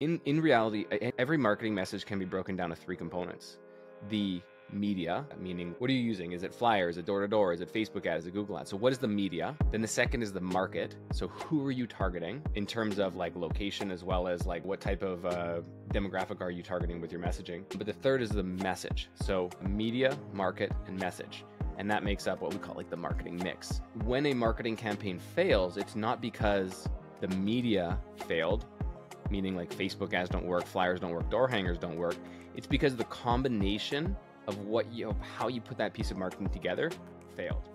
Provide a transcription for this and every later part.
In reality, every marketing message can be broken down to three components. The media, meaning what are you using? Is it flyers? Is it door-to-door? Is it Facebook ads? Is it Google ads? So what is the media? Then the second is the market. So who are you targeting in terms of like location, as well as like what type of demographic are you targeting with your messaging? But the third is the message. So media, market, and message. And that makes up what we call like the marketing mix. When a marketing campaign fails, it's not because the media failed, meaning like Facebook ads don't work, flyers don't work, door hangers don't work. It's because the combination of how you put that piece of marketing together failed.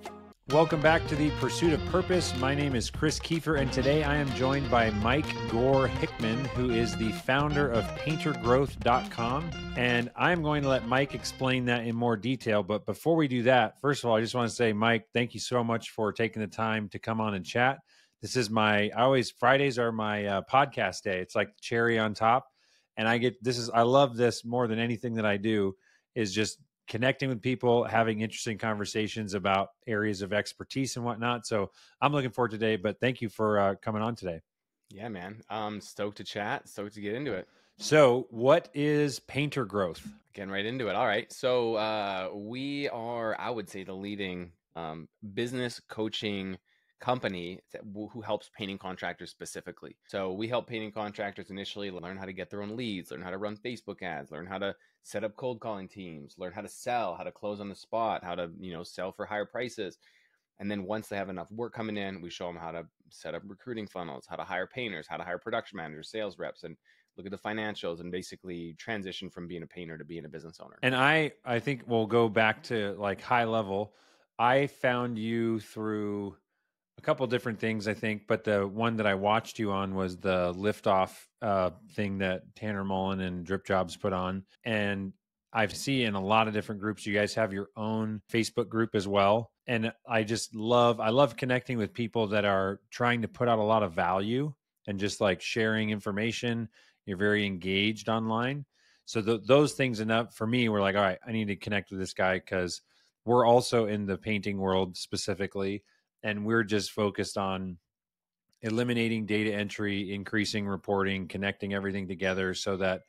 Welcome back to The Pursuit of Purpose. My name is Chris Kiefer, and today I am joined by Mike Gore-Hickman, who is the founder of paintergrowth.com. And I'm going to let Mike explain that in more detail. But before we do that, first of all, I just want to say, Mike, thank you so much for taking the time to come on and chat. This is Fridays are my podcast day. It's like the cherry on top. And I love this more than anything that I do, is just connecting with people, having interesting conversations about areas of expertise and whatnot. So I'm looking forward to today, but thank you for coming on today. Yeah, man. Stoked to chat, stoked to get into it. So what is Painter Growth? Getting right into it. All right. So we are, I would say, the leading business coaching company who helps painting contractors specifically. So we help painting contractors initially learn how to get their own leads, learn how to run Facebook ads, learn how to set up cold calling teams, learn how to sell, how to close on the spot, how to, sell for higher prices. And then once they have enough work coming in, we show them how to set up recruiting funnels, how to hire painters, how to hire production managers, sales reps, and look at the financials and basically transition from being a painter to being a business owner. And I think we'll go back to like high level. I found you through a couple different things, I think, but the one that I watched you on was the liftoff thing that Tanner Mullen and Drip Jobs put on. And I see in a lot of different groups, you guys have your own Facebook group as well. And I love connecting with people that are trying to put out a lot of value and just like sharing information. You're very engaged online. So those things enough for me were like, all right, I need to connect with this guy because we're also in the painting world specifically. And we're just focused on eliminating data entry, increasing reporting, connecting everything together so that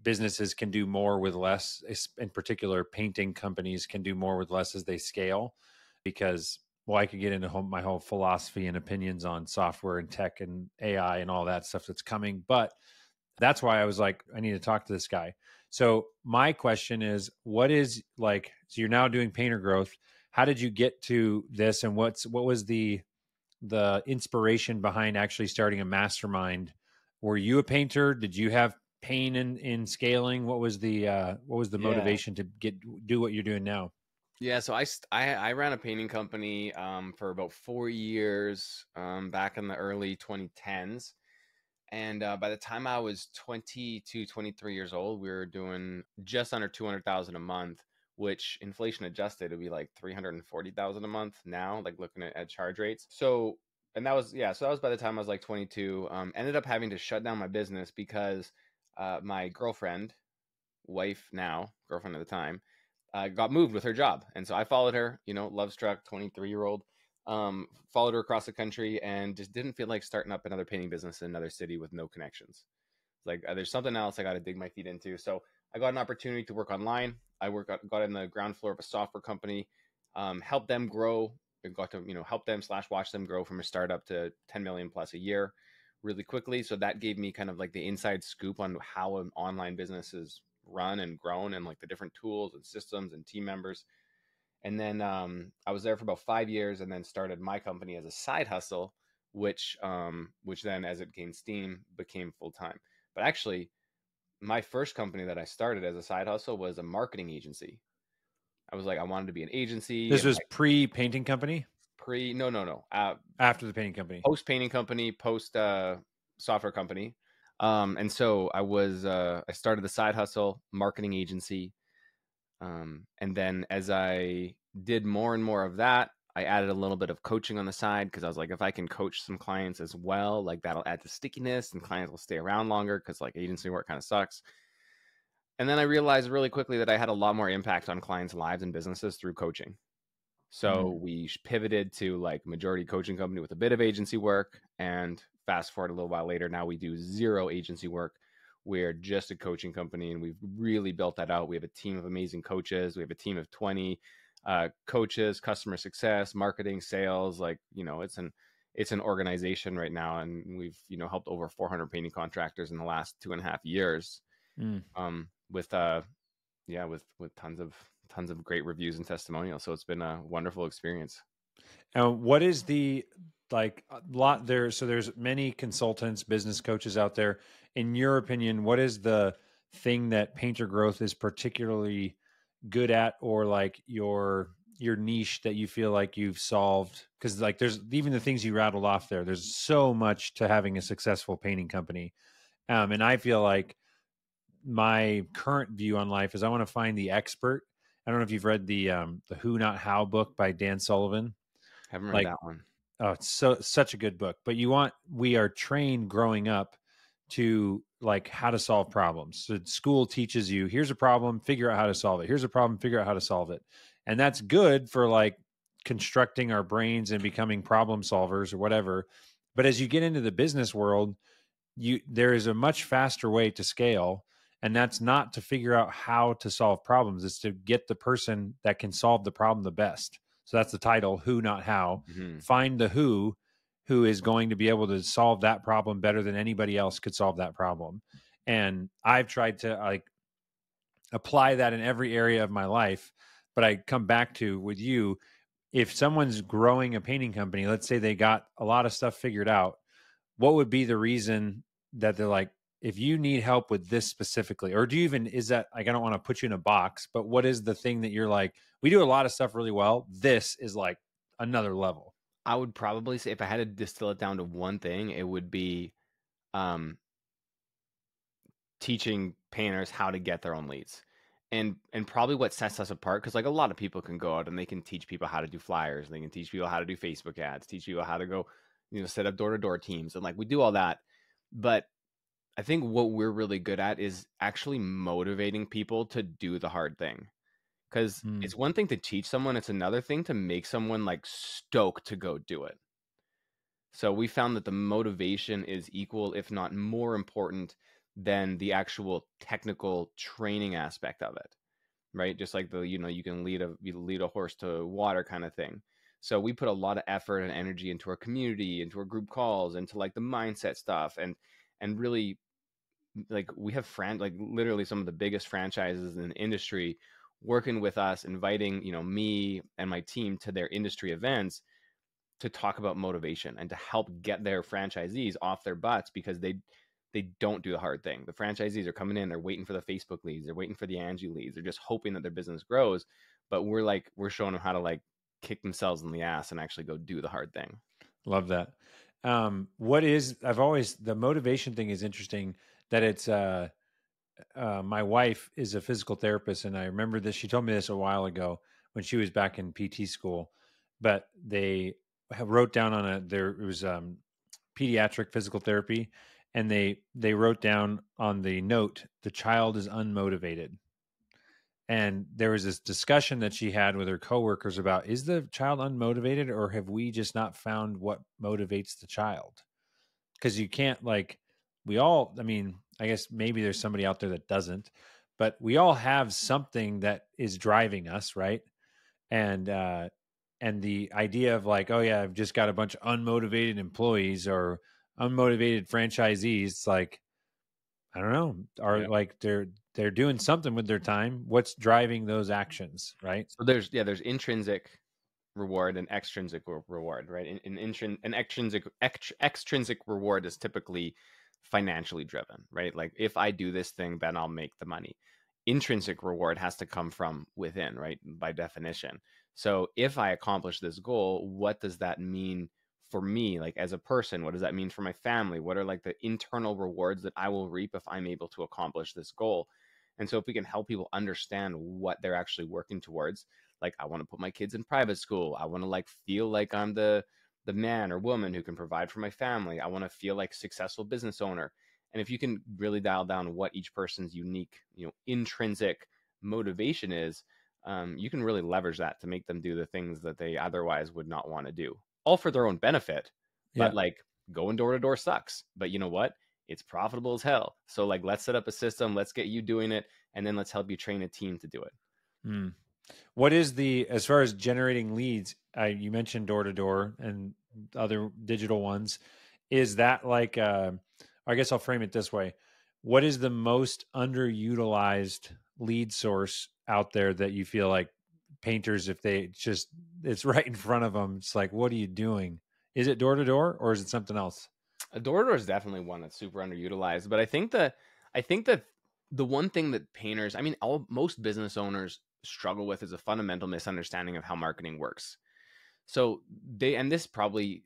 businesses can do more with less. In particular, painting companies can do more with less as they scale. Because, well, I could get into my whole philosophy and opinions on software and tech and AI and all that stuff that's coming. But that's why I was like, I need to talk to this guy. So my question is, so you're now doing Painter Growth. How did you get to this, and what was the inspiration behind actually starting a mastermind? Were you a painter? Did you have pain in scaling? What was the motivation to do what you're doing now? Yeah, so I ran a painting company for about 4 years back in the early 2010s. And by the time I was 22, 23 years old, we were doing just under 200,000 a month, which inflation adjusted would be like 340,000 a month now, like looking at charge rates. So that was by the time I was like 22. Ended up having to shut down my business because my girlfriend at the time, got moved with her job. And so I followed her, love struck 23-year-old, followed her across the country and just didn't feel like starting up another painting business in another city with no connections. Like there's something else I got to dig my feet into. So I got an opportunity to work online. I got in the ground floor of a software company, helped them grow. I got to, help them / watch them grow from a startup to 10 million plus a year really quickly. So that gave me kind of like the inside scoop on how an online business is run and grown and like the different tools and systems and team members. And then I was there for about 5 years and then started my company as a side hustle, which then as it gained steam became full time. But actually, my first company that I started as a side hustle was a marketing agency. I was like, I wanted to be an agency. This was pre-painting company? No. After the painting company. Post painting company, post software company. And so I started the side hustle marketing agency. And then as I did more and more of that, I added a little bit of coaching on the side because I was like, if I can coach some clients as well, like that'll add to stickiness and clients will stay around longer because like agency work kind of sucks. And then I realized really quickly that I had a lot more impact on clients' lives and businesses through coaching. So we pivoted to like majority coaching company with a bit of agency work. And fast forward a little while later, now we do zero agency work. We're just a coaching company, and we've really built that out. We have a team of amazing coaches. We have a team of 20 coaches, customer success, marketing, sales. Like, it's an organization right now, and we've helped over 400 painting contractors in the last 2.5 years. Mm. With yeah, with tons of great reviews and testimonials. So it's been a wonderful experience. And what is the like a lot there? So there's many consultants, business coaches out there. In your opinion, what is the thing that Painter Growth is particularly good at, or like your niche that you feel like you've solved? Because like there's even the things you rattled off there. There's so much to having a successful painting company, and I feel like my current view on life is I want to find the expert. I don't know if you've read the Who Not How book by Dan Sullivan. Haven't read Like, that one. oh, it's such a good book. But we are trained growing up to like how to solve problems. So school teaches you, here's a problem, figure out how to solve it. Here's a problem, figure out how to solve it. And that's good for like constructing our brains and becoming problem solvers or whatever. But as you get into the business world, there is a much faster way to scale, and that's not to figure out how to solve problems. It's to get the person that can solve the problem the best. So that's the title, Who Not How. Mm-hmm. Find the who is going to be able to solve that problem better than anybody else could solve that problem. And I've tried to like apply that in every area of my life. But I come back to with you, if someone's growing a painting company, let's say they got a lot of stuff figured out, what would be the reason that they're like, if you need help with this specifically, or do you even, is that like, I don't want to put you in a box, but what is the thing that you're like, we do a lot of stuff really well, this is like another level? I would probably say, if I had to distill it down to one thing, it would be um, teaching painters how to get their own leads. And probably what sets us apart, because like a lot of people can go out and they can teach people how to do flyers, they can teach people how to do Facebook ads, teach people how to go, set up door-to-door teams, and like we do all that. But I think what we're really good at is actually motivating people to do the hard thing. Because Mm. it's one thing to teach someone, it's another thing to make someone like stoked to go do it. So we found that the motivation is equal, if not more important than the actual technical training aspect of it, right? Just like you can lead a horse to water kind of thing. So we put a lot of effort and energy into our community, into our group calls, into like the mindset stuff, and really like we have like literally some of the biggest franchises in the industry working with us, inviting me and my team to their industry events to talk about motivation and to help get their franchisees off their butts, because they don't do the hard thing. The franchisees are coming in, they're waiting for the Facebook leads, they're waiting for the Angie leads, they're just hoping that their business grows. But we're showing them how to like kick themselves in the ass and actually go do the hard thing. Love that. The motivation thing is interesting, that it's, my wife is a physical therapist, and I remember this. She told me this a while ago when she was back in PT school, but they wrote down on it was pediatric physical therapy, and they wrote down on the note, the child is unmotivated. And there was this discussion that she had with her coworkers about, is the child unmotivated, or have we just not found what motivates the child? Because you can't like, I mean, I guess maybe there's somebody out there that doesn't, but we all have something that is driving us, right? And the idea of like, oh yeah, I've just got a bunch of unmotivated employees or unmotivated franchisees, it's like, I don't know, are Yeah. like they're doing something with their time. What's driving those actions, right? So there's intrinsic reward and extrinsic reward, right? An extrinsic reward is typically financially driven, right? Like if I do this thing, then I'll make the money. Intrinsic reward has to come from within, right? By definition. So if I accomplish this goal, what does that mean for me, like as a person? What does that mean for my family? What are like the internal rewards that I will reap if I'm able to accomplish this goal? And so if we can help people understand what they're actually working towards, like I want to put my kids in private school, I want to like feel like I'm the man or woman who can provide for my family, I want to feel like a successful business owner. And if you can really dial down what each person's unique, intrinsic motivation is, you can really leverage that to make them do the things that they otherwise would not want to do, all for their own benefit. Yeah. But like going door to door sucks. But you know what? It's profitable as hell. So like, let's set up a system, let's get you doing it, and then let's help you train a team to do it. Mm. What is as far as generating leads, you mentioned door to door and other digital ones. Is that like, I guess I'll frame it this way. What is the most underutilized lead source out there that you feel like painters, if they just, it's right in front of them, it's like, what are you doing? Is it door to door or is it something else? A door to door is definitely one that's super underutilized, but I think that the one thing that painters, I mean, most business owners struggle with is a fundamental misunderstanding of how marketing works. So and this probably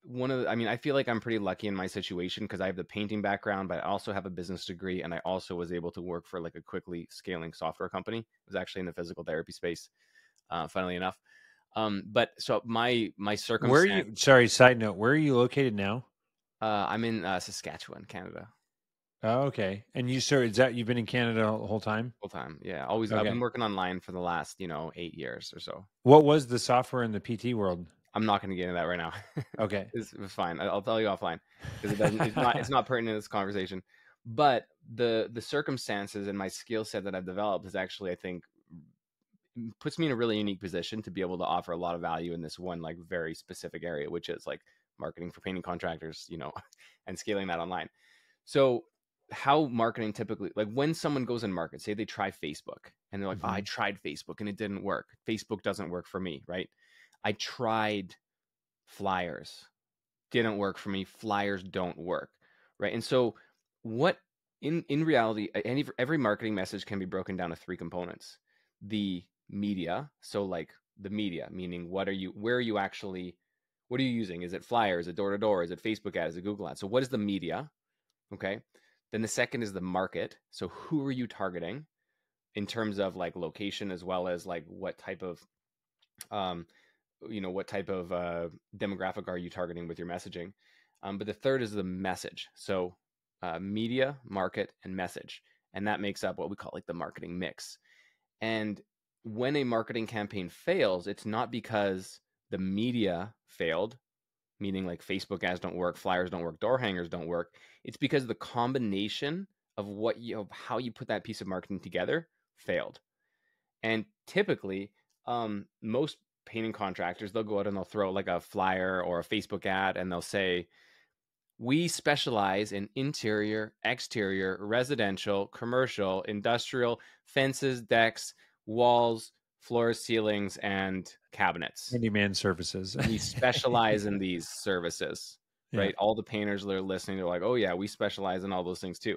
I mean, I feel like I'm pretty lucky in my situation because I have the painting background, but I also have a business degree, and I also was able to work for like a quickly scaling software company. It was actually in the physical therapy space, funnily enough. But so my Where are circumstance, you, sorry, side note, where are you located now? I'm in Saskatchewan, Canada. Oh, okay. And you, sir, is that you've been in Canada the whole time? Full time. Yeah. Always. I've been Okay. working online for the last, 8 years or so. What was the software in the PT world? I'm not going to get into that right now. Okay. It's fine. I'll tell you offline because it's not pertinent to this conversation. But the circumstances and my skill set that I've developed is actually, I think, puts me in a really unique position to be able to offer a lot of value in this one, like, very specific area, which is like marketing for painting contractors, and scaling that online. So how marketing typically, like, when someone goes in market, say they try Facebook and they're like, oh, I Hmm. tried Facebook and it didn't work. Facebook doesn't work for me, right? I tried flyers, didn't work for me. Flyers don't work, right? And so what in reality, every marketing message can be broken down to three components. The media, so like the media, meaning what are you using? Is it flyers? Is it door to door? Is it Facebook ads? Is it Google ads? So what is the media? Okay. Then the second is the market. So who are you targeting in terms of like location, as well as like um, what type of demographic are you targeting with your messaging? But the third is the message. So media, market, and message. And that makes up what we call like the marketing mix. And when a marketing campaign fails, it's not because the media failed, meaning like Facebook ads don't work, flyers don't work, door hangers don't work. It's because the combination of how you put that piece of marketing together failed. And typically, most painting contractors, they'll go out and they'll throw like a flyer or a Facebook ad and they'll say, we specialize in interior, exterior, residential, commercial, industrial, fences, decks, walls, floors, ceilings, and cabinets. Handyman services. We specialize in these services, Yeah. right? All the painters that are listening, they're like, oh, yeah, we specialize in all those things too.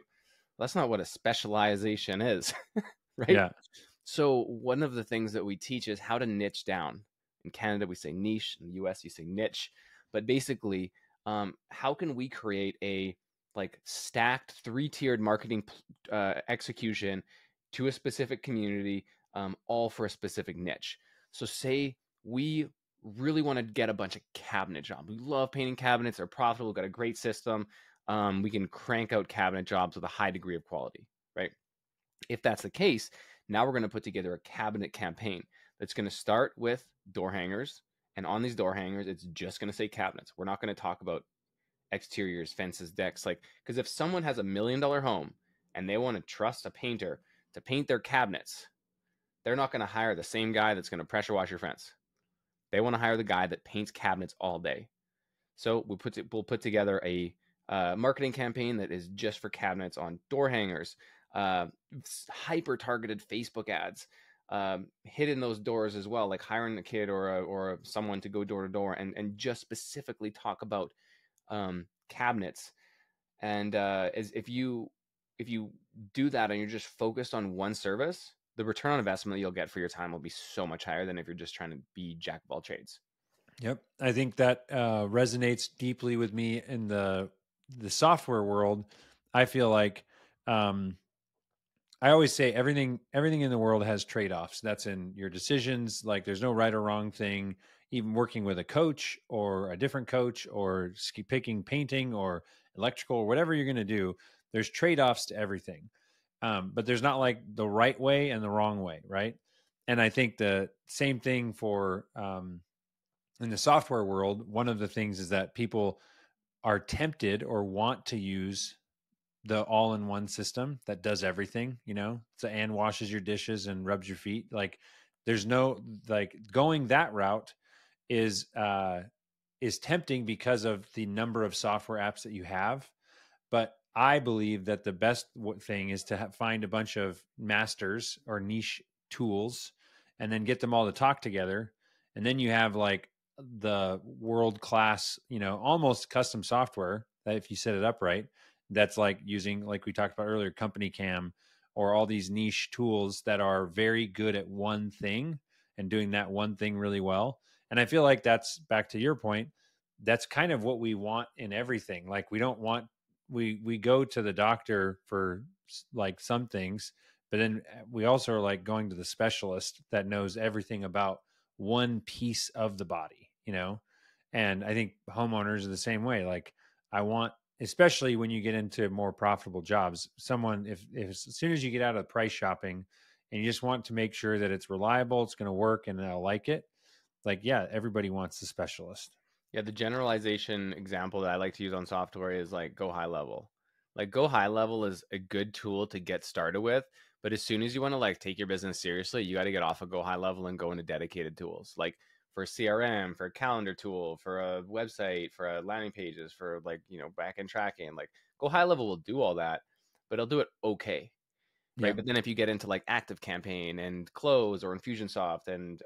That's not what a specialization is, right? Yeah. So one of the things that we teach is how to niche down. In Canada, we say niche. In the US, you say niche. But basically, how can we create a like stacked three-tiered marketing execution to a specific community, all for a specific niche? So say we really want to get a bunch of cabinet jobs. We love painting cabinets. They're profitable. We've got a great system. We can crank out cabinet jobs with a high degree of quality, right? If that's the case, now we're going to put together a cabinet campaign that's going to start with door hangers. And on these door hangers, it's just going to say cabinets. We're not going to talk about exteriors, fences, decks. Like, because if someone has $1 million home and they want to trust a painter to paint their cabinets, they're not going to hire the same guy that's going to pressure wash your fence. They want to hire the guy that paints cabinets all day. So we'll put together a marketing campaign that is just for cabinets on door hangers, uh, hyper targeted Facebook ads, hitting those doors as well, like hiring a kid or someone to go door to door and just specifically talk about cabinets. And as if you do that and you're just focused on one service, the return on investment you'll get for your time will be so much higher than if you're just trying to be jack of all trades. Yep. I think that resonates deeply with me in the software world. I feel like um, I always say everything in the world has trade-offs. That's in your decisions. Like there's no right or wrong thing. Even working with a coach or a different coach or picking painting or electrical or whatever you're going to do, there's trade-offs to everything. But there's not like the right way and the wrong way, right? And I think the same thing for in the software world. One of the things is that people are tempted or want to use the all-in-one system that does everything, so, and washes your dishes and rubs your feet. Like there's no, like, going that route is tempting because of the number of software apps that you have. But I believe that the best thing is to find a bunch of masters or niche tools and then get them all to talk together. And then you have like the world class, almost custom software that, if you set it up right, that's like using, like we talked about earlier, Company Cam, or all these niche tools that are very good at one thing and doing that one thing really well. And I feel like that's, back to your point, that's kind of what we want in everything. Like we don't want, we go to the doctor for like some things, but then we also are like going to the specialist that knows everything about one piece of the body, and I think homeowners are the same way. Like I want, especially when you get into more profitable jobs, someone, if as soon as you get out of price shopping and you just want to make sure that it's reliable, it's going to work, and I'll like it, like, yeah, everybody wants the specialist. Yeah, the generalization example that I like to use on software is like go high level. Like go high level is a good tool to get started with, but as soon as you want to like take your business seriously, you got to get off of go high level and go into dedicated tools. Like for CRM, for a calendar tool, for a website, for a landing pages, for like, back end tracking. Like go high level will do all that, but it'll do it okay. Yeah. Right. But then if you get into like Active Campaign and Close or Infusionsoft and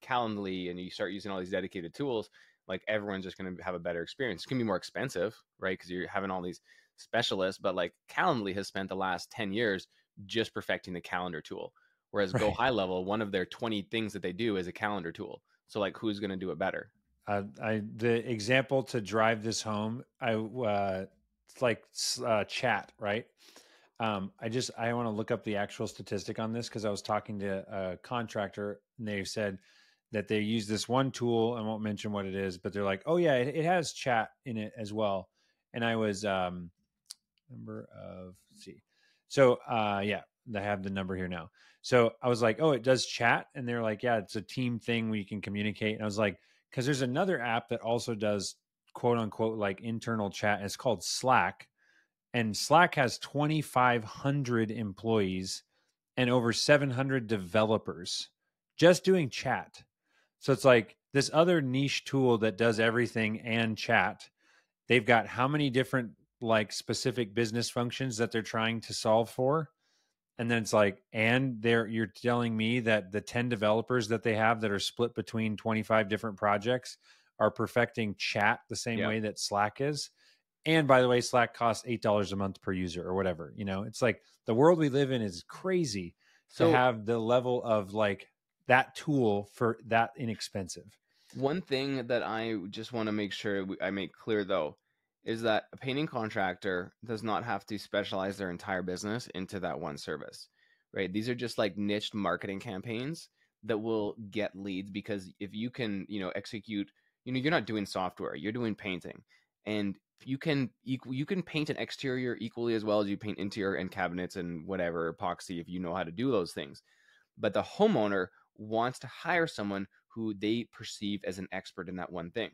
Calendly, and you start using all these dedicated tools, like everyone's just going to have a better experience. It's going to be more expensive, right? Because you're having all these specialists, but like Calendly has spent the last 10 years just perfecting the calendar tool. Whereas Go Right. High Level, one of their 20 things that they do is a calendar tool. So like who's going to do it better? The example to drive this home, it's like chat, right? I want to look up the actual statistic on this because I was talking to a contractor and they said that they use this one tool. I won't mention what it is, but they're like, oh yeah, it has chat in it as well. And I was number of, let's see, so yeah, I have the number here now. So I was like, oh, it does chat, and they're like, yeah, it's a team thing where you can communicate. And I was like, because there's another app that also does quote unquote like internal chat. And it's called Slack, and Slack has 2,500 employees and over 700 developers just doing chat. So it's like this other niche tool that does everything and chat. They've got how many different like specific business functions that they're trying to solve for. And then it's like, and you're telling me that the 10 developers that they have that are split between 25 different projects are perfecting chat the same Yeah. way that Slack is. And by the way, Slack costs $8 a month per user or whatever. It's like the world we live in is crazy to So have the level of like that tool for that inexpensive. one thing that I just want to make sure I make clear, though, is that a painting contractor does not have to specialize their entire business into that one service, right? These are just like niche marketing campaigns that will get leads because if you can, execute, you're not doing software, you're doing painting, and you can paint an exterior equally as well as you paint interior and cabinets and whatever epoxy if you know how to do those things. But the homeowner wants to hire someone who they perceive as an expert in that one thing.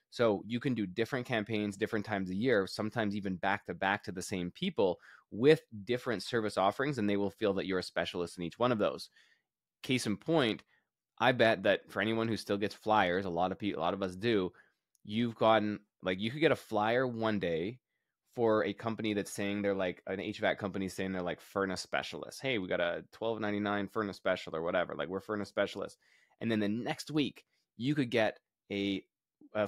So you can do different campaigns different times a year, sometimes even back to back to the same people with different service offerings, and they will feel that you're a specialist in each one of those. Case in point, I bet that for anyone who still gets flyers, a lot of us do, you've gotten like you could get a flyer one day for a company that's saying they're like an HVAC company saying they're like furnace specialists. Hey, we got a $12.99 furnace special or whatever. Like we're furnace specialists. And then the next week, you could get a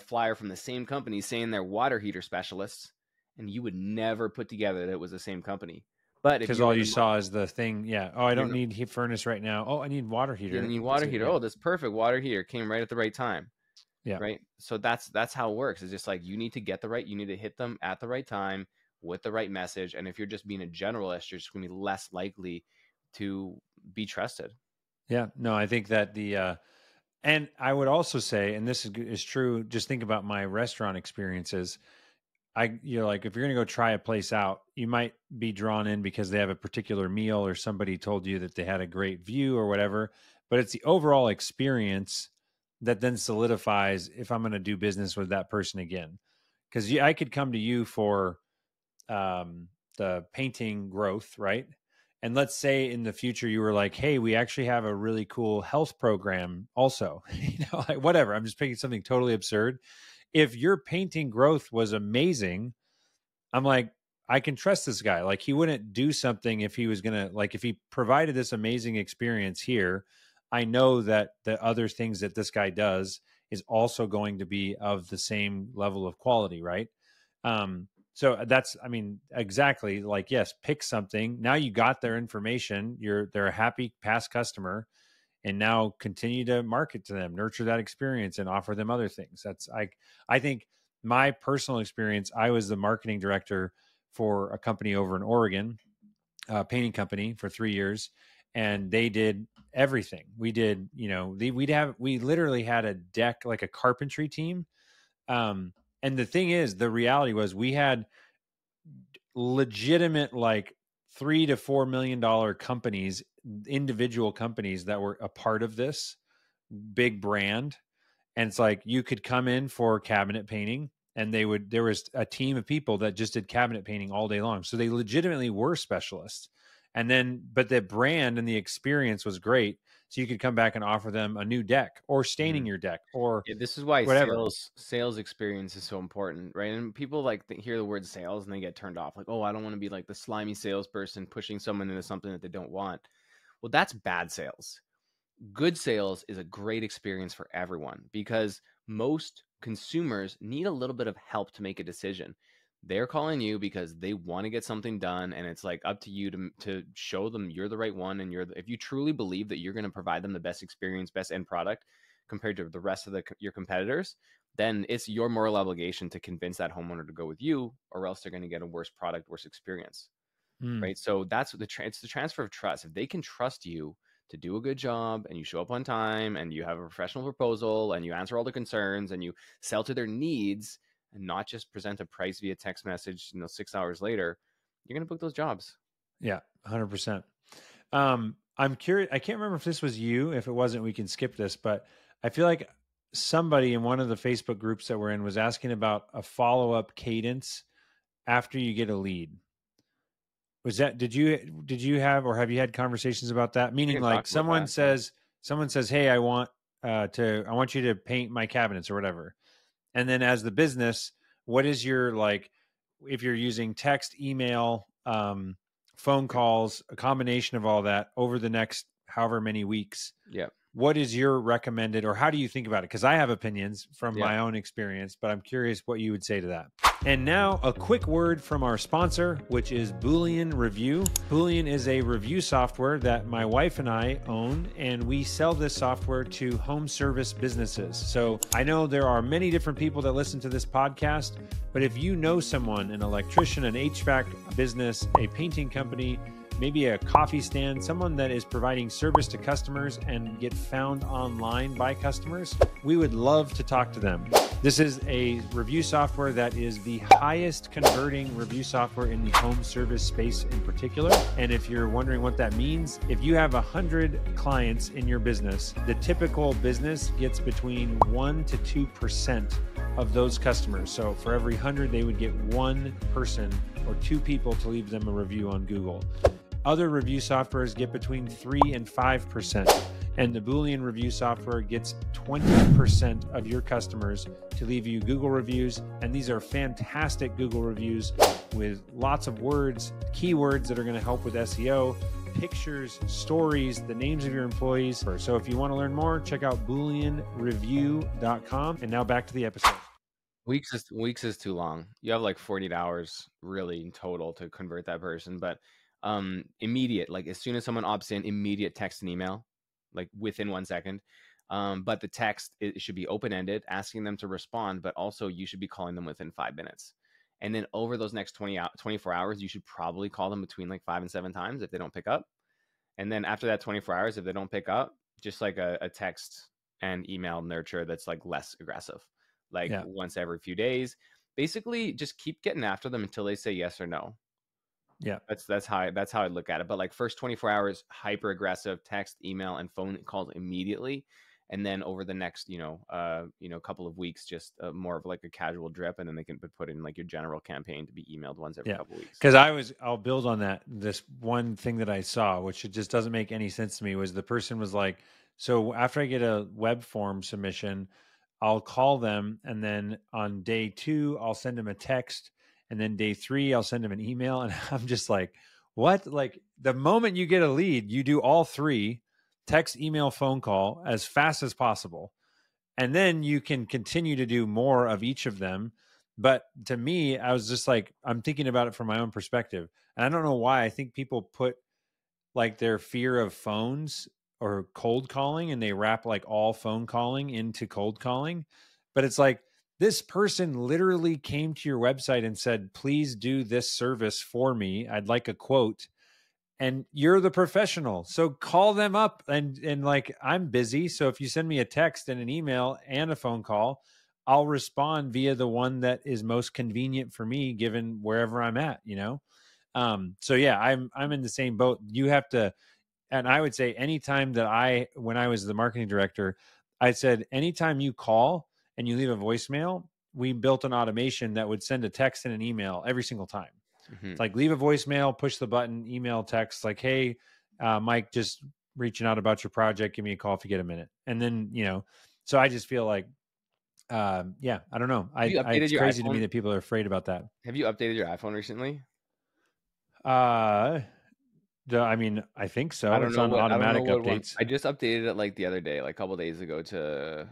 flyer from the same company saying they're water heater specialists, and you would never put together that it was the same company. But if Because you're all in you the saw is the thing. Yeah. Oh, I you're don't not, need heat furnace right now. Oh, I need water you heater. need That's water it. heater. Yeah. Oh, that's perfect. Water heater came right at the right time. Yeah. Right. So that's how it works. It's just like you need to hit them at the right time with the right message. And if you're just being a generalist, you're just going to be less likely to be trusted. Yeah. No, I think that and I would also say, and this is true, just think about my restaurant experiences. You're like, if you're going to go try a place out, you might be drawn in because they have a particular meal or somebody told you that they had a great view or whatever. But it's the overall experience that then solidifies if I'm going to do business with that person again. Because I could come to you for the painting growth, right? And let's say in the future you were like, hey, we actually have a really cool health program also, like whatever. I'm just picking something totally absurd. If your painting growth was amazing, I'm like, I can trust this guy. Like, he wouldn't do something if he was going to, like, if he provided this amazing experience here, I know that the other things that this guy does is also going to be of the same level of quality, right? So that's, I mean, exactly, like, yes, pick something. Now you got their information. They're a happy past customer, and now continue to market to them, nurture that experience, and offer them other things. I think my personal experience, I was the marketing director for a company over in Oregon, a painting company, for 3 years, and they did everything. We did, we literally had a deck, like a carpentry team. And the thing is, the reality was we had legitimate, like, $3 to $4 million companies, individual companies that were a part of this big brand. And it's like, you could come in for cabinet painting, and there was a team of people that just did cabinet painting all day long. So they legitimately were specialists. And then, but the brand and the experience was great. So you could come back and offer them a new deck, or staining your deck, or Yeah, this is why whatever. sales experience is so important, right? And people like hear the word sales and they get turned off. Like, oh, I don't want to be like the slimy salesperson pushing someone into something that they don't want. Well, that's bad sales. Good sales is a great experience for everyone because most consumers need a little bit of help to make a decision. They're calling you because they want to get something done, and it's like up to you to show them you're the right one, and if you truly believe that you're going to provide them the best experience, best end product compared to the rest of your competitors, then it's your moral obligation to convince that homeowner to go with you, or else they're going to get a worse product, worse experience, Mm, right? So that's it's the transfer of trust. If they can trust you to do a good job, and you show up on time, and you have a professional proposal, and you answer all the concerns, and you sell to their needs, and not just present a price via text message, 6 hours later, you're going to book those jobs. yeah, 100%. I'm curious. I can't remember if this was you. If it wasn't, we can skip this. But I feel like somebody in one of the Facebook groups that we're in was asking about a follow-up cadence after you get a lead. Was that, did you have, or have you had conversations about that? We Meaning, can like, talk about that. Yeah. someone says, hey, I want you to paint my cabinets or whatever. And then, as the business, what is your, like, if you're using text, email, phone Yep. calls, a combination of all that over the next however many weeks, Yep. what is your recommended, or how do you think about it? Because I have opinions from Yep. my own experience, but I'm curious what you would say to that. And now, a quick word from our sponsor, which is Boolean Review. Boolean is a review software that my wife and I own, and we sell this software to home service businesses. So I know there are many different people that listen to this podcast, but if you know someone, an electrician, an HVAC business, a painting company, maybe a coffee stand, someone that is providing service to customers and get found online by customers, we would love to talk to them. This is a review software that is the highest converting review software in the home service space in particular. And if you're wondering what that means, if you have 100 clients in your business, the typical business gets between 1% to 2% of those customers. So for every 100, they would get one person or two people to leave them a review on Google. Other review softwares get between 3 and 5%, and the Boolean review software gets 20% of your customers to leave you Google reviews. And these are fantastic Google reviews with lots of words, keywords that are going to help with SEO, pictures, stories, the names of your employees. So if you want to learn more, check out booleanreview.com. And now back to the episode. Weeks is too long. You have like 48 hours really in total to convert that person, but immediate, like as soon as someone opts in, immediate text and email, like within 1 second. But the text, it should be open-ended, asking them to respond, but also you should be calling them within 5 minutes. And then over those next 24 hours, you should probably call them between like 5 and 7 times if they don't pick up. And then after that 24 hours, if they don't pick up, just like a text and email nurture that's like less aggressive, like once every few days. Basically, just keep getting after them until they say yes or no. Yeah. That's how I look at it. But like first 24 hours, hyper aggressive text, email, and phone calls immediately. And then over the next, couple of weeks, just more of like a casual drip, and then they can put in like your general campaign to be emailed once every Yeah. couple of weeks. Because I'll build on that. This one thing that I saw, which it just doesn't make any sense to me, was the person was like, so after I get a web form submission, I'll call them. And then on day 2, I'll send them a text. And then day 3, I'll send them an email. And I'm just like, what? Like the moment you get a lead, you do all 3: text, email, phone call as fast as possible. And then you can continue to do more of each of them. But to me, I was just like, I'm thinking about it from my own perspective. And I don't know why. I think people put like their fear of phones or cold calling, and they wrap like all phone calling into cold calling. But it's like, this person literally came to your website and said, please do this service for me. I'd like a quote. And you're the professional. So call them up and like, I'm busy. So if you send me a text and an email and a phone call, I'll respond via the one that is most convenient for me, given wherever I'm at, you know? So yeah, I'm in the same boat. You have to, and I would say anytime that when I was the marketing director, I said, anytime you call and you leave a voicemail, we built an automation that would send a text and an email every single time. Mm-hmm. It's like, leave a voicemail, push the button, email, text, like, hey, Mike, just reaching out about your project. Give me a call if you get a minute. And then, so I just feel like, I don't know. Have you updated It's your crazy to me iPhone? that people are afraid about that. Have you updated your iPhone recently? I mean, I think so. It's on I don't know automatic what one. updates I just updated it like the other day, like a couple days ago to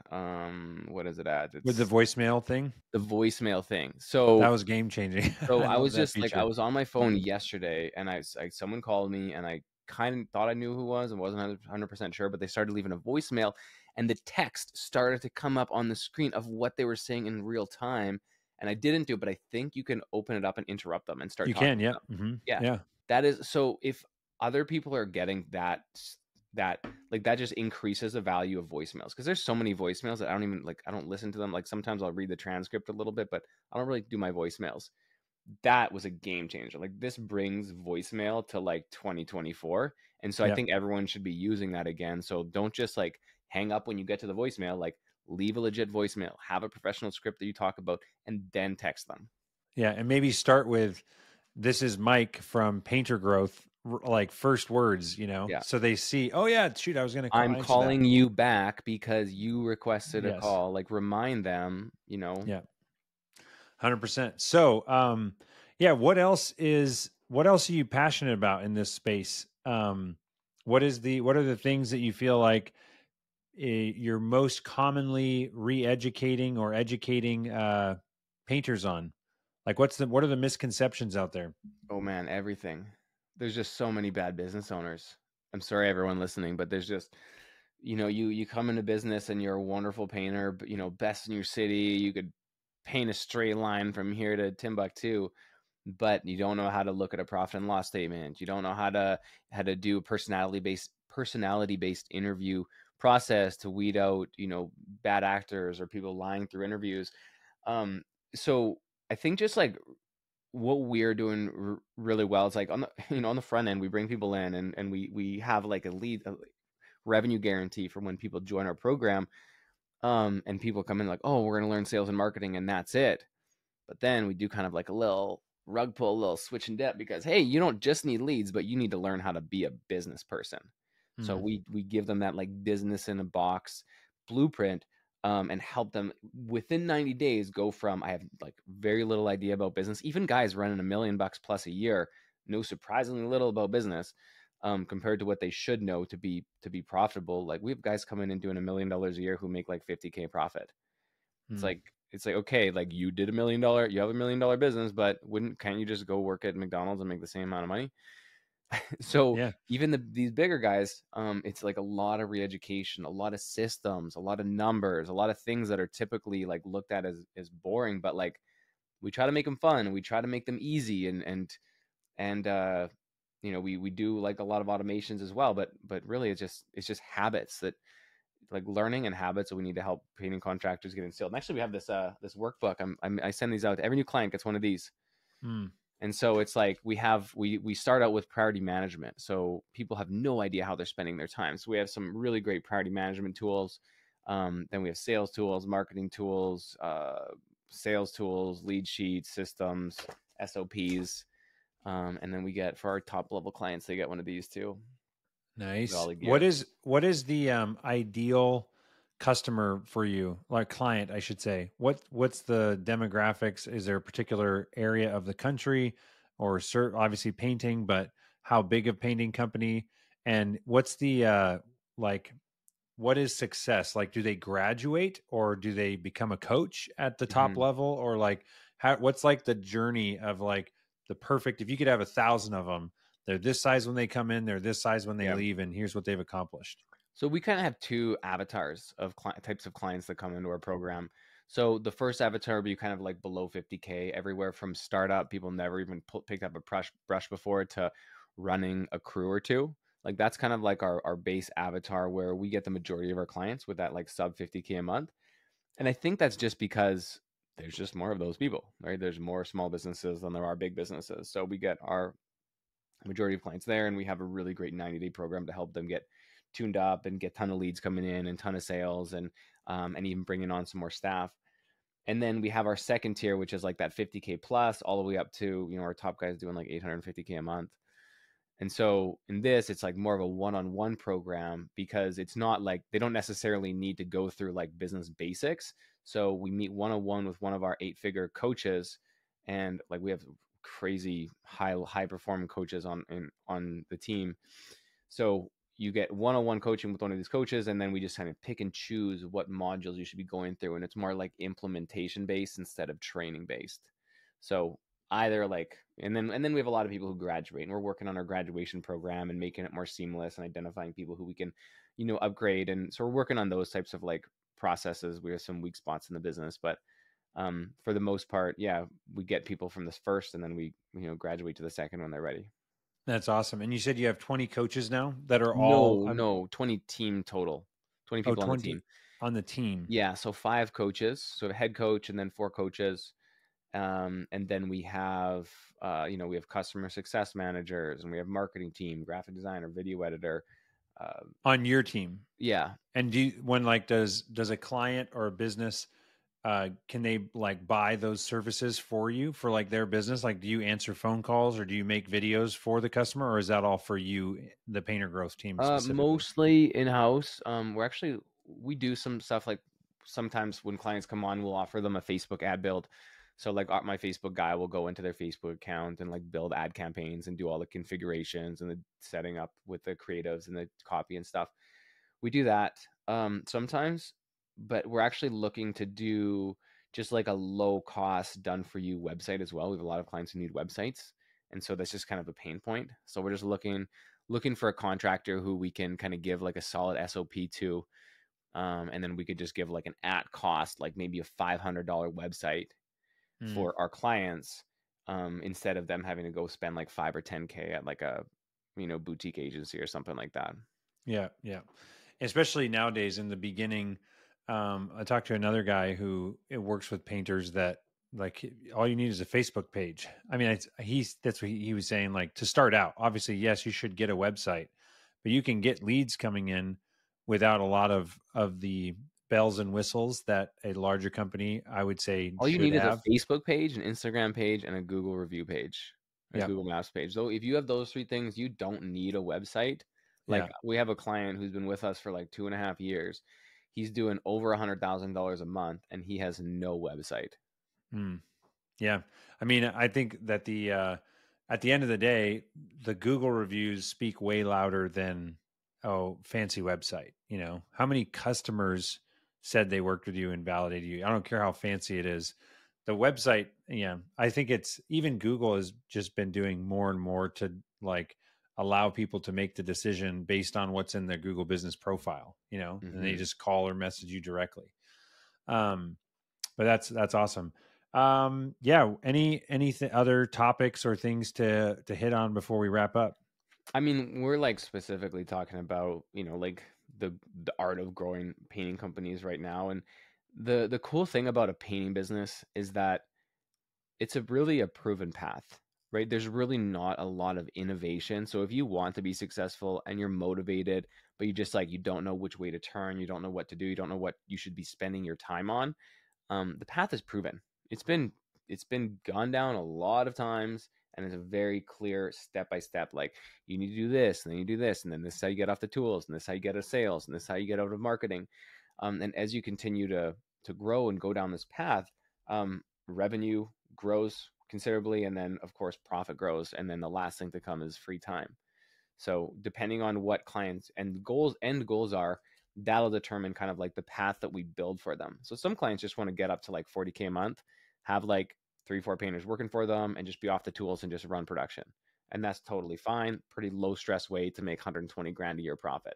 what is it at? with the It's voicemail thing. the voicemail thing. That So was game changing. so I I love was that just like I feature. was on my phone yesterday, and someone called me, and I kind of thought I knew who it was and wasn't 100% sure, but they started leaving a voicemail, and the text started to come up on the screen of what they were saying in real time, and I didn't do it, but I think you can open it up and interrupt them and start You talking can, to yeah. them. Mm-hmm. Yeah, Yeah. that is so. If other people are getting that like that just increases the value of voicemails, because there's so many voicemails that I don't even like. I don't listen to them. Like sometimes I'll read the transcript a little bit, but I don't really do my voicemails. That was a game changer. Like this brings voicemail to like 2024. And so I Yeah. think everyone should be using that again. So don't just like hang up when you get to the voicemail, like leave a legit voicemail, have a professional script that you talk about, and then text them. Yeah. And maybe start with, this is Mike from Painter Growth, like first words, Yeah. so they see, oh yeah, shoot, I was going to call, I'm answer that. calling you back because you requested a Yes. call. Like remind them. Yeah. 100%. So, yeah, what else are you passionate about in this space? What are the things that you feel like you're most commonly re-educating or educating painters on? Like, what are the misconceptions out there? Oh man, everything. There's just so many bad business owners. I'm sorry, everyone listening, but there's just, you come into business and you're a wonderful painter, but, best in your city. You could paint a straight line from here to Timbuktu, but you don't know how to look at a profit and loss statement. You don't know how to do a personality based interview process to weed out, bad actors or people lying through interviews. So I think just like what we're doing really well is like on the on the front end, we bring people in, and we have like a revenue guarantee for when people join our program. And people come in like, oh, we're going to learn sales and marketing and that's it. But then we do kind of like a little rug pull, a little switch in depth, because hey, you don't just need leads, but you need to learn how to be a business person. So Hmm. we give them that like business in a box blueprint, and help them within 90 days go from, I have like very little idea about business. Even guys running $1 million plus a year know surprisingly little about business, compared to what they should know to be profitable. Like we have guys coming in doing $1 million a year who make like 50K profit. It's Hmm. like okay, like you did you have $1 million business, but can't you just go work at McDonald's and make the same amount of money? So Yeah. even these bigger guys, it's like a lot of re-education, a lot of systems, a lot of numbers, a lot of things that are typically like looked at as boring, but like we try to make them fun, we try to make them easy, and we do like a lot of automations as well, but really it's just habits, that like learning and habits that we need to help painting contractors get instilled. And actually, we have this workbook. I send these out to every new client gets one of these. Hmm. And so it's like we start out with priority management. So people have no idea how they're spending their time. So we have some really great priority management tools. Then we have sales tools, marketing tools, sales tools, lead sheets, systems, SOPs. And then we get, for our top level clients, they get one of these too, with all Nice. the What gear. is the ideal customer for you, like client, I should say? What's the demographics? Is there a particular area of the country, or obviously painting, but how big of painting company? And what's the like? What is success? Like, do they graduate or do they become a coach at the top Mhm. level, or like what's like the journey of like the perfect? If you could have 1,000 of them, they're this size when they come in, they're this size when they Yeah. leave, and here's what they've accomplished. So we kind of have two avatars of types of clients that come into our program. So the first avatar would be kind of like below 50K, everywhere from startup, people never even picked up a brush before, to running a crew or two. Like that's kind of like our base avatar, where we get the majority of our clients with that like sub 50K a month. And I think that's just because there's just more of those people, right? There's more small businesses than there are big businesses. So we get our majority of clients there, and we have a really great 90-day program to help them get tuned up and get a ton of leads coming in and ton of sales, and even bringing on some more staff. And then we have our second tier, which is like that 50K plus, all the way up to, our top guys doing like 850K a month. And so in this, it's like more of a one-on-one program, because it's not like they don't necessarily need to go through like business basics. So we meet one-on-one with one of our 8-figure coaches, and like we have crazy high performing coaches on the team. So you get one-on-one coaching with one of these coaches, and then we just kind of pick and choose what modules you should be going through, and it's more like implementation based instead of training based. So either like, and then we have a lot of people who graduate, and we're working on our graduation program and making it more seamless and identifying people who we can upgrade. And so we're working on those types of like processes. We have some weak spots in the business, but for the most part, yeah, we get people from this first, and then we graduate to the second when they're ready. That's awesome. And you said you have 20 coaches now that are all No, 20 team total, 20 oh, people on the 20 team. on the team. Yeah, so 5 coaches, so a head coach and then 4 coaches. And then we have, we have customer success managers, and we have marketing team, graphic designer, video editor. Uh, On your team. yeah. And when like does a client or a business can they like buy those services for you for like their business? Like, do you answer phone calls or do you make videos for the customer, or is that all for you, the Painter Growth team specifically? Mostly in house. We do some stuff like sometimes when clients come on, we'll offer them a Facebook ad build. So like my Facebook guy will go into their Facebook account and like build ad campaigns and do all the configurations and the setting up with the creatives and the copy and stuff. We do that sometimes, but we're actually looking to do just like a low cost done for you website as well. We have a lot of clients who need websites, and so that's just kind of a pain point. So we're just looking for a contractor who we can kind of give like a solid SOP to, and then we could just give like an at cost, like maybe a $500 website Mm, for our clients, instead of them having to go spend like 5 or 10K at like a boutique agency or something like that. yeah, yeah. Especially nowadays in the beginning. I talked to another guy who it works with painters that like all you need is a Facebook page. I mean, that's what he was saying. Like to start out, obviously, yes, you should get a website, but you can get leads coming in without a lot of the bells and whistles that a larger company, I would say, All you should need is a have. Facebook page, an Instagram page, and a Google review page, a Yep. Google Maps page. So if you have those 3 things, you don't need a website. Like Yeah. we have a client who's been with us for like 2.5 years. He's doing over $100,000 a month, and he has no website. Mm. Yeah. I mean, I think that at the end of the day, the Google reviews speak way louder than fancy website. You know, how many customers said they worked with you and validated you? I don't care how fancy it is. The website, yeah, I think it's even Google has just been doing more and more to like allow people to make the decision based on what's in their Google business profile, and they Hmm. just call or message you directly. Um, but that's awesome. Yeah. Any other topics or things to hit on before we wrap up? I mean, we're like specifically talking about, like the art of growing painting companies right now. And the cool thing about a painting business is that it's a really a proven path. right? There's really not a lot of innovation. So if you want to be successful and you're motivated, but you just like, you don't know which way to turn, you don't know what to do, you don't know what you should be spending your time on, the path is proven. It's been it's been gone down a lot of times, and it's a very clear step by step. Like you need to do this, and then you do this, and then this is how you get off the tools, and this is how you get out of sales, and this is how you get out of marketing. And as you continue to grow and go down this path, revenue grows considerably, and then of course profit grows, and then the last thing to come is free time. So depending on what clients and goals end goals are, that'll determine kind of like the path that we build for them. So some clients just want to get up to like 40K a month, have like 3, 4 painters working for them, and just be off the tools and just run production. And that's totally fine. Pretty low stress way to make 120 grand a year profit.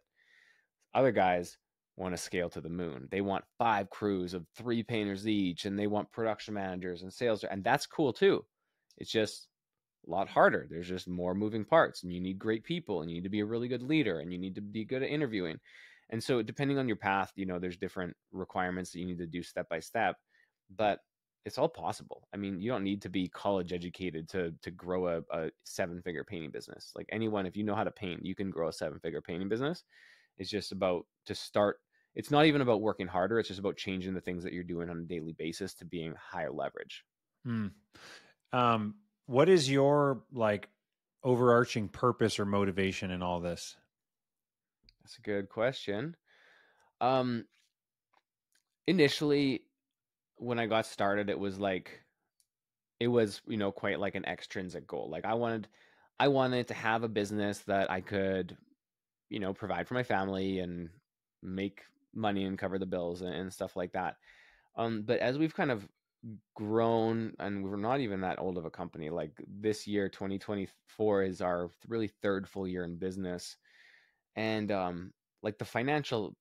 Other guys want to scale to the moon. They want 5 crews of 3 painters each, and they want production managers and sales, and that's cool too. It's just a lot harder. There's just more moving parts, and you need great people, and you need to be a really good leader, and you need to be good at interviewing. And so depending on your path, there's different requirements that you need to do step by step, but it's all possible. I mean, you don't need to be college educated to grow a 7-figure painting business. Like anyone, if you know how to paint, you can grow a 7-figure painting business. It's just about to start. It's not even about working harder. It's just about changing the things that you're doing on a daily basis to being higher leverage. Mm. What is your like overarching purpose or motivation in all this? That's a good question. Um, Initially, when I got started, it was, quite like an extrinsic goal. Like I wanted to have a business that I could, provide for my family and make money and cover the bills and stuff like that. But as we've kind of grown, and we're not even that old of a company, like this year, 2024 is our really third full year in business. And like the financial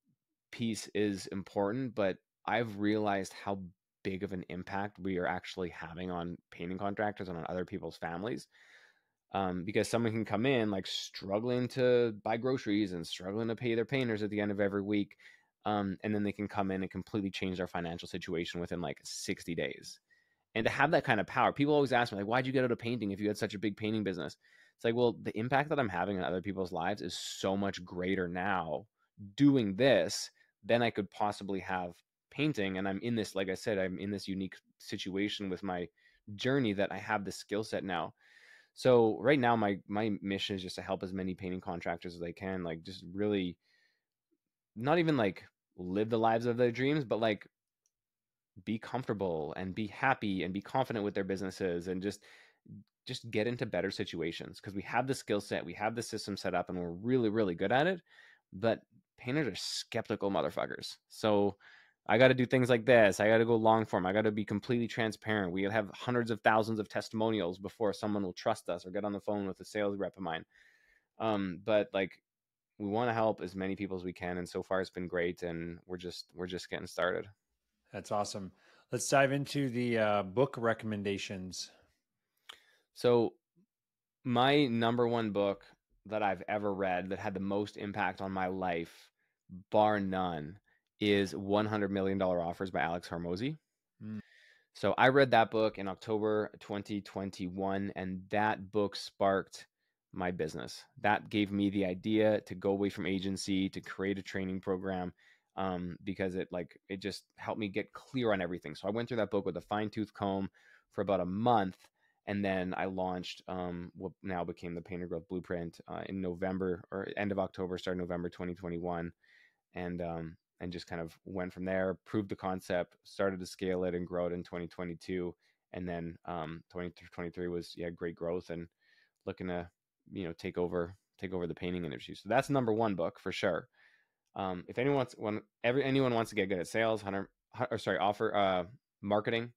piece is important, but I've realized how big of an impact we are actually having on painting contractors and on other people's families. Because someone can come in like struggling to buy groceries and struggling to pay their painters at the end of every week. And then they can come in and completely change their financial situation within like 60 days. And to have that kind of power, people always ask me, like, why'd you get out of painting if you had such a big painting business? It's like, well, the impact that I'm having on other people's lives is so much greater now doing this than I could possibly have painting. And I'm in this, like I said, I'm in this unique situation with my journey that I have the skill set now. So right now, my mission is just to help as many painting contractors as I can, like just really not even like live the lives of their dreams, but like be comfortable and be happy and be confident with their businesses and just get into better situations because we have the skill set, we have the system set up, and we're really, really good at it. But painters are skeptical motherfuckers. So I got to do things like this. I got to go long form. I got to be completely transparent. We have hundreds of thousands of testimonials before someone will trust us or get on the phone with a sales rep of mine. But like we want to help as many people as we can, and so far it's been great. And we're just getting started. That's awesome. Let's dive into the book recommendations. So my number one book that I've ever read that had the most impact on my life, bar none, is $100 Million Offers by Alex Hormozi. Mm. So I read that book in October 2021, and that book sparked my business. That gave me the idea to go away from agency, to create a training program, because it just helped me get clear on everything. So I went through that book with a fine tooth comb for about a month, and then I launched what now became the Painter Growth Blueprint in November or end of October, started November 2021, and just kind of went from there, proved the concept, started to scale it and grow it in 2022, and then 2023 was great growth and looking to take over the painting industry. So that's number one book for sure. If anyone wants to get good at sales, offer marketing,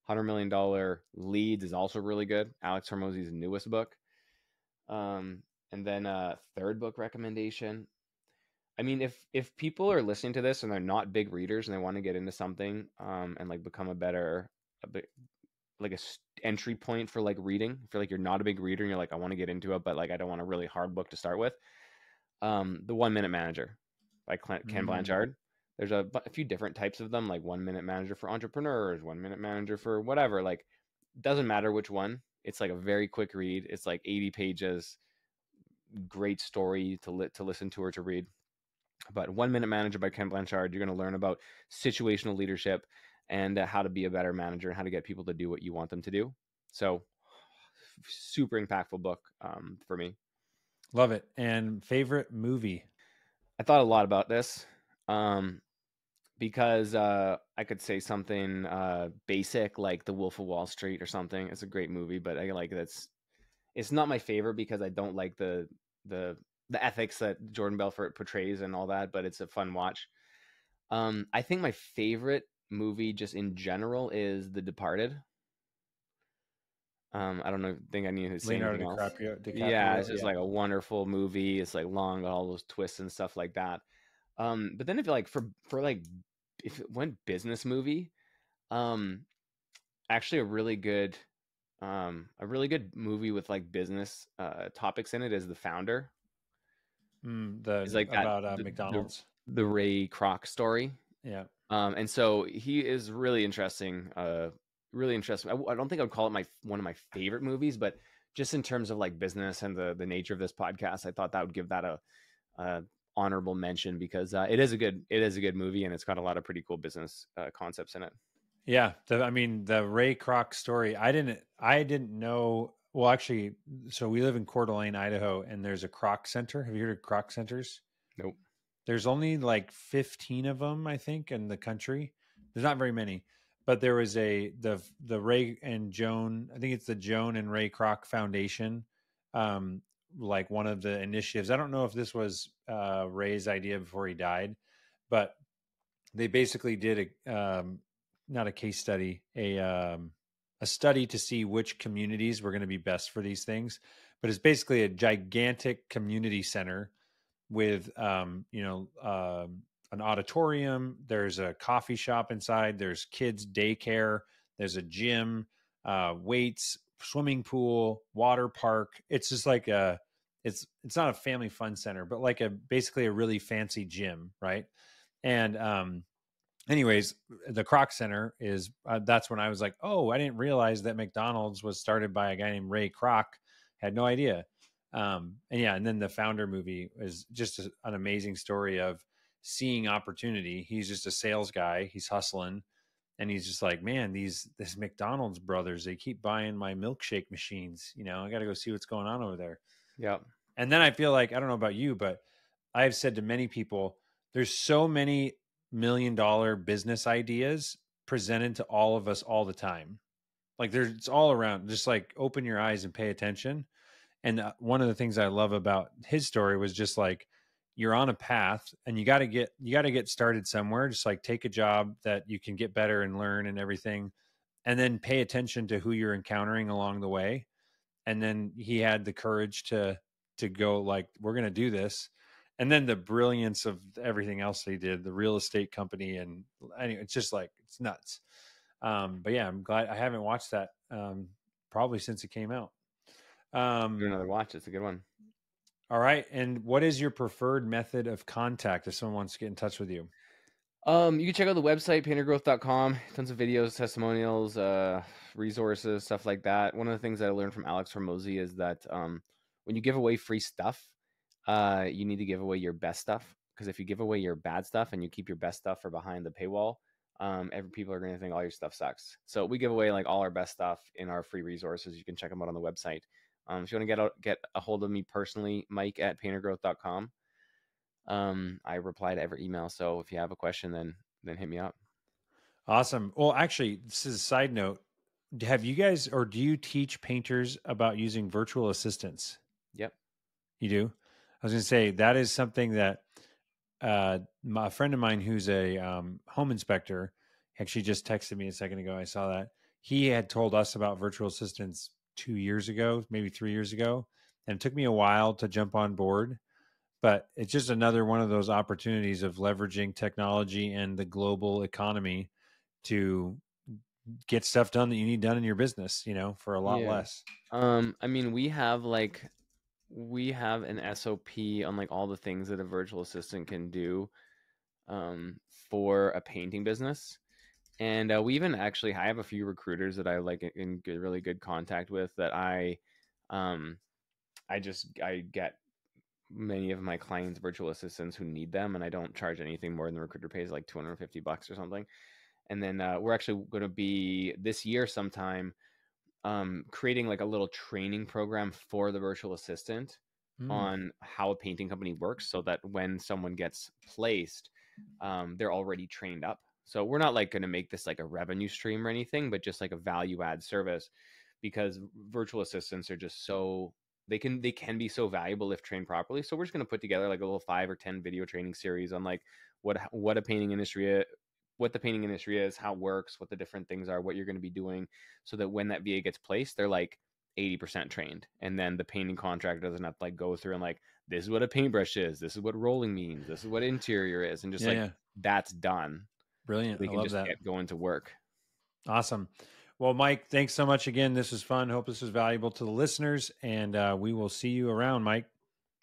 $100 Million Leads is also really good. Alex Hormozi's newest book. And then third book recommendation. I mean, if people are listening to this and they're not big readers and they want to get into something and like become entry point for like reading, if you're like you're not a big reader and you're like I want to get into it, but like I don't want a really hard book to start with, the 1 Minute Manager by Ken Blanchard. There's a few different types of them, like 1 Minute Manager for entrepreneurs, 1 Minute Manager for whatever. Like, doesn't matter which one. It's like a very quick read. It's like 80 pages. Great story to listen to or to read. But 1 Minute Manager by Ken Blanchard. You're going to learn about situational leadership and how to be a better manager and how to get people to do what you want them to do. So, super impactful book for me. Love it. And favorite movie? I thought a lot about this um, because I could say something basic like The Wolf of Wall Street or something. It's a great movie, but I like that's it's not my favorite because I don't like the the ethics that Jordan Belfort portrays and all that. But it's a fun watch. I think my favorite movie just in general is The Departed. I don't know. Think I need to say anything Leonardo else. DiCaprio. Yeah, DiCaprio. it's just Yeah. like a wonderful movie. It's like long, got all those twists and stuff like that. But then if like for like if it went business movie, um, actually a really good movie with like business topics in it is The Founder. Is The like that about McDonald's. the Ray Kroc story. Yeah. And so he is really interesting. Really interesting. I don't think I would call it my one of my favorite movies, but just in terms of like business and the nature of this podcast, I thought that would give that a honorable mention because it is a good movie and it's got a lot of pretty cool business concepts in it. Yeah, I mean the Ray Kroc story. I didn't know. Well, actually, so we live in Coeur d'Alene, Idaho, and there's a Kroc Center. Have you heard of Kroc Centers? Nope. There's only like 15 of them, I think, in the country. There's not very many, but there was the Ray and Joan. I think it's the Joan and Ray Kroc Foundation. Um, like one of the initiatives. I don't know if this was Ray's idea before he died, but they basically did not a case study, a study to see which communities were going to be best for these things. But it's basically a gigantic community center with an auditorium. There's a coffee shop inside. There's kids daycare. There's a gym, weights, swimming pool, water park. It's just like it's not a family fun center, but like a basically a really fancy gym, right? And anyways, the Kroc Center is that's when I was like, oh, I didn't realize that McDonald's was started by a guy named Ray Kroc. Had no idea. And yeah, and then the Founder movie is just an amazing story of seeing opportunity. He's just a sales guy. He's hustling, and he's just like, man, this McDonald's brothers, they keep buying my milkshake machines. I got to go see what's going on over there. Yeah. And then I feel like I don't know about you, but I've said to many people, there's so many $1 million business ideas presented to all of us all the time. Like it's all around. Just like open your eyes and pay attention. And one of the things I love about his story was just like you're on a path and you got to get started somewhere. Just like take a job that you can get better and learn and everything, and then pay attention to who you're encountering along the way. And then he had the courage to go like, we're going to do this. And then the brilliance of everything else he did, the real estate company. And anyway, it's just like, it's nuts. But yeah, I'm glad I haven't watched that probably since it came out. Do another watch. It's a good one. All right. And what is your preferred method of contact if someone wants to get in touch with you? You can check out the website, paintergrowth.com. Tons of videos, testimonials, resources, stuff like that. One of the things that I learned from Alex Hormozi is that when you give away free stuff, you need to give away your best stuff. Because if you give away your bad stuff and you keep your best stuff for behind the paywall, people are going to think all your stuff sucks. So we give away like all our best stuff in our free resources. You can check them out on the website. If you want to get a hold of me personally, Mike at paintergrowth.com. I reply to every email. So if you have a question, then hit me up. Awesome. Well, actually, this is a side note. Have you guys, or do you teach painters about using virtual assistants? Yep. You do? I was going to say that is something that a friend of mine who's a home inspector actually just texted me a second ago. I saw that. He had told us about virtual assistants 2 years ago, maybe 3 years ago. And it took me a while to jump on board. But it's just another one of those opportunities of leveraging technology and the global economy to get stuff done that you need done in your business, for a lot less. I mean, we have an SOP on like all the things that a virtual assistant can do for a painting business. And we even actually, I have a few recruiters that I like in good, really good contact with that um, I get many of my clients virtual assistants who need them, and I don't charge anything more than the recruiter pays, like $250 or something. And then we're actually going to be this year sometime creating like a little training program for the virtual assistant Mm. on how a painting company works, so that when someone gets placed, they're already trained up. So we're not like going to make this like a revenue stream or anything, but just like a value add service, because virtual assistants are just so, they can be so valuable if trained properly. So we're just going to put together like a little 5 or 10 video training series on like what a painting industry, what the painting industry is, how it works, what the different things are, what you're going to be doing, so that when that VA gets placed, they're like 80% trained. And then the painting contractor doesn't have to like go through and like, this is what a paintbrush is, this is what rolling means, this is what interior is, and just Yeah, like yeah. that's done. Brilliant. They I can love just that. get going to work. Awesome. Well, Mike, thanks so much again. This was fun. Hope this was valuable to the listeners, and we will see you around, Mike.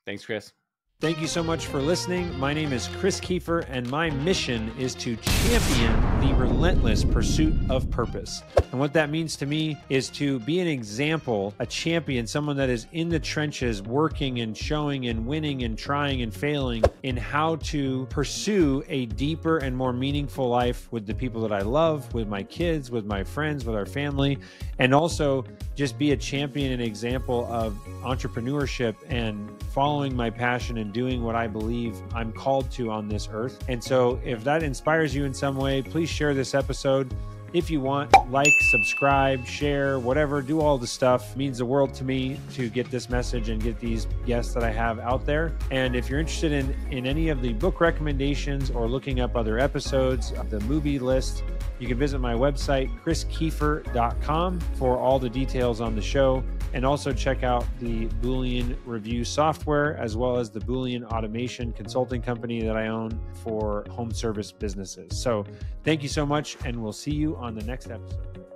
Thanks, Chris. Thank you so much for listening. My name is Chris Kiefer, and my mission is to champion the relentless pursuit of purpose. And what that means to me is to be an example, a champion, someone that is in the trenches, working and showing and winning and trying and failing in how to pursue a deeper and more meaningful life with the people that I love, with my kids, with my friends, with our family, and also just be a champion and example of entrepreneurship and following my passion and doing what I believe I'm called to on this earth. And so if that inspires you in some way, please share this episode. If you want, like, subscribe, share, whatever, do all the stuff. It means the world to me to get this message and get these guests that I have out there. And if you're interested in any of the book recommendations or looking up other episodes of the movie list, you can visit my website, chriskiefer.com, for all the details on the show. And also check out the Boolean review software, as well as the Boolean automation consulting company that I own for home service businesses. So thank you so much, and we'll see you on the next episode.